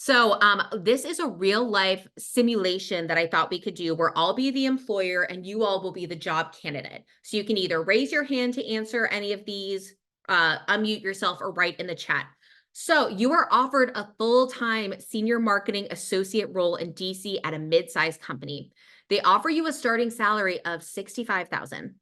So this is a real life simulation that I thought we could do where I'll be the employer and you all will be the job candidate. So you can either raise your hand to answer any of these, unmute yourself, or write in the chat. So you are offered a full-time senior marketing associate role in DC at a mid-sized company. They offer you a starting salary of $65,000.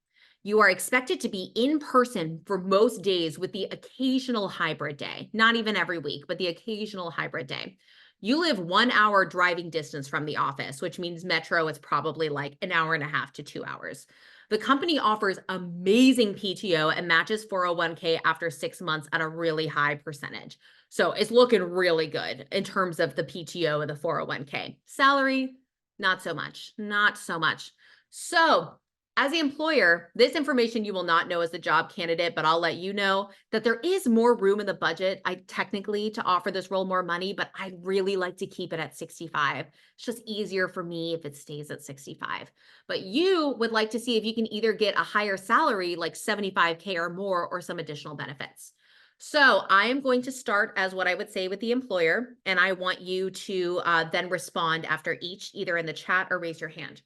You are expected to be in person for most days with the occasional hybrid day, not even every week, but the occasional hybrid day. You live 1 hour driving distance from the office, which means metro is probably like an hour and a half to 2 hours. The company offers amazing PTO and matches 401k after 6 months at a really high percentage. So it's looking really good in terms of the PTO and the 401k. Salary, not so much, not so much. So as the employer, this information you will not know as the job candidate, but I'll let you know that there is more room in the budget, technically, to offer this role more money, but I'd really like to keep it at 65. It's just easier for me if it stays at 65. But you would like to see if you can either get a higher salary, like 75K or more, or some additional benefits. So I am going to start as what I would say with the employer, and I want you to then respond after each, either in the chat or raise your hand.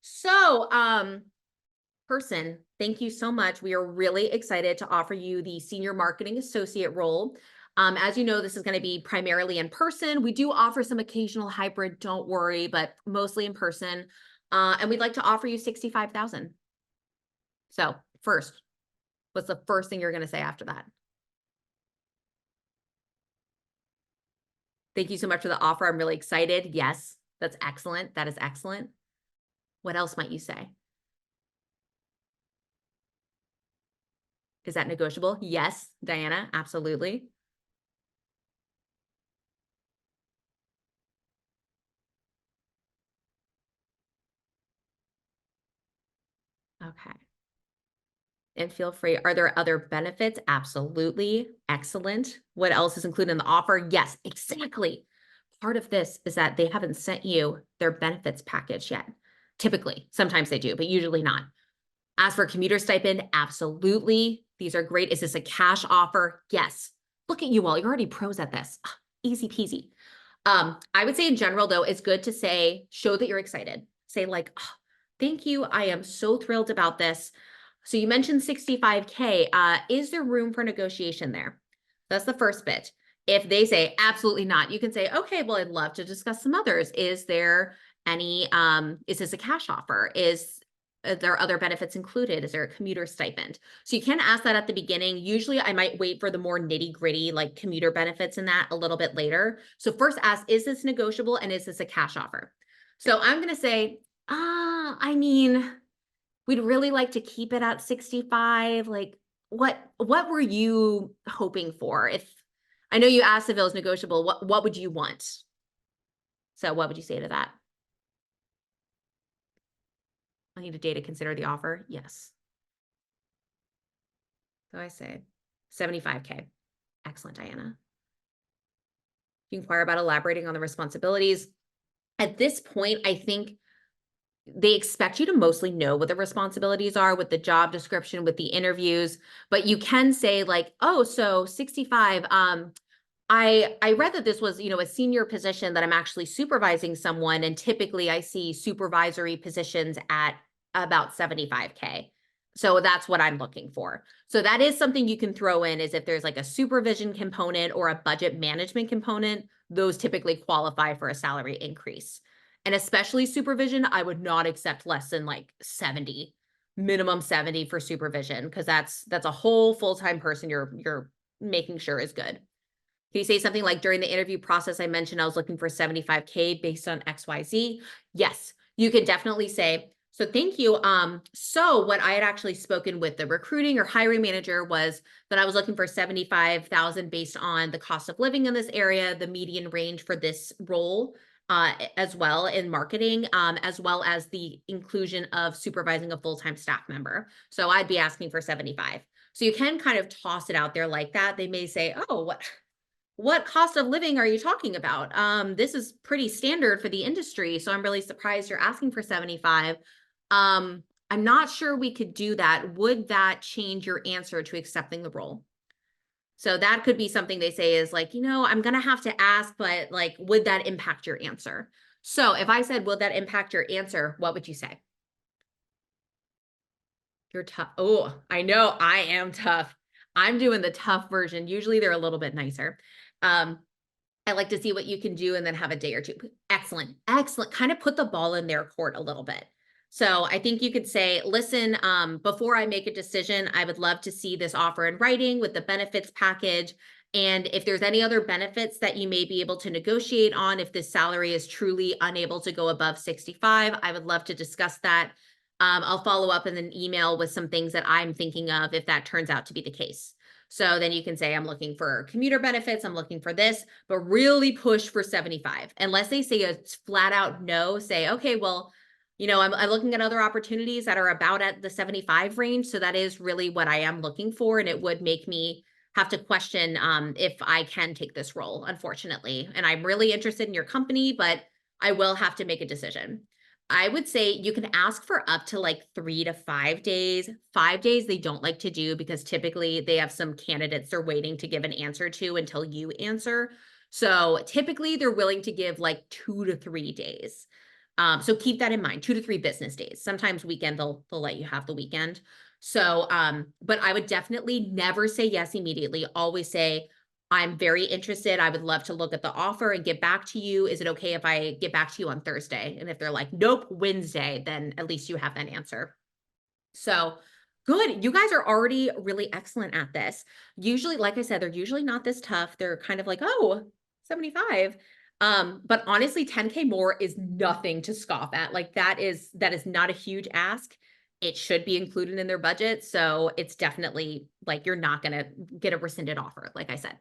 So, person, thank you so much. We are really excited to offer you the senior marketing associate role. As you know, this is going to be primarily in person. We do offer some occasional hybrid, don't worry, but mostly in person. And we'd like to offer you $65,000. So first, what's the first thing you're going to say after that? Thank you so much for the offer. I'm really excited. Yes, that's excellent. That is excellent. What else might you say? Is that negotiable? Yes, Diana, absolutely. Okay. And feel free. Are there other benefits? Absolutely. Excellent. What else is included in the offer? Yes, exactly. Part of this is that they haven't sent you their benefits package yet. Typically, sometimes they do, but usually not. As for commuter stipend, absolutely. These are great. Is this a cash offer? Yes. Look at you all. You're already pros at this. Easy peasy. I would say in general, though, it's good to say, show that you're excited. Say like, oh, thank you. I am so thrilled about this. So you mentioned 65K. Is there room for negotiation there? That's the first bit. If they say absolutely not, you can say, okay, well, I'd love to discuss some others. Is there any, is this a cash offer? Is there other benefits included? Is there a commuter stipend? So you can ask that at the beginning. Usually I might wait for the more nitty gritty, like commuter benefits and that a little bit later. So first ask, is this negotiable and is this a cash offer? So I'm going to say, I mean, we'd really like to keep it at 65. Like what were you hoping for? If I know you asked if it was negotiable, what would you want? So what would you say to that? I need a day to consider the offer. Yes. So I say 75K. Excellent, Diana. You inquire about elaborating on the responsibilities. At this point, I think they expect you to mostly know what the responsibilities are with the job description, with the interviews, but you can say like, oh, so 65, I read that this was, a senior position that I'm actually supervising someone. And typically I see supervisory positions at about 75K. So that's what I'm looking for. So that is something you can throw in, is if there's like a supervision component or a budget management component, those typically qualify for a salary increase. And especially supervision, I would not accept less than like 70, minimum 70 for supervision, because that's a whole full-time person you're making sure is good. Can you say something like, during the interview process, I mentioned I was looking for 75K based on XYZ? Yes, you can definitely say, so thank you. So what I had actually spoken with the recruiting or hiring manager was that I was looking for 75,000 based on the cost of living in this area, the median range for this role, as well in marketing, as well as the inclusion of supervising a full-time staff member. So I'd be asking for 75. So you can kind of toss it out there like that. They may say, oh, what cost of living are you talking about? This is pretty standard for the industry, so I'm really surprised you're asking for 75. I'm not sure we could do that. Would that change your answer to accepting the role? So that could be something they say is like, I'm going to have to ask, but like, would that impact your answer? So if I said, would that impact your answer? What would you say? You're tough. Oh, I know I am tough. I'm doing the tough version. Usually they're a little bit nicer. Um, I like to see what you can do and then have a day or two. Excellent. Excellent. Kind of put the ball in their court a little bit. So I think you could say, listen, before I make a decision, I would love to see this offer in writing with the benefits package. And if there's any other benefits that you may be able to negotiate on, if this salary is truly unable to go above 65, I would love to discuss that. I'll follow up in an email with some things that I'm thinking of if that turns out to be the case. So then you can say, I'm looking for commuter benefits, I'm looking for this, but really push for 75. Unless they say a flat out no, say, okay, well, I'm looking at other opportunities that are about at the 75 range. So that is really what I am looking for. And it would make me have to question if I can take this role, unfortunately. And I'm really interested in your company, but I will have to make a decision. I would say you can ask for up to like 3 to 5 days. 5 days they don't like to do because typically they have some candidates they're waiting to give an answer to until you answer. So typically they're willing to give like 2 to 3 days. So keep that in mind, 2 to 3 business days. Sometimes weekend they'll let you have the weekend. So, but I would definitely never say yes immediately. Always say, I'm very interested. I would love to look at the offer and get back to you. Is it okay if I get back to you on Thursday? And if they're like, nope, Wednesday, then at least you have that answer. So good. You guys are already really excellent at this. Usually, like I said, they're usually not this tough. They're kind of like, oh, 75. But honestly, 10K more is nothing to scoff at. Like that is not a huge ask. It should be included in their budget. So it's definitely like you're not gonna get a rescinded offer, like I said.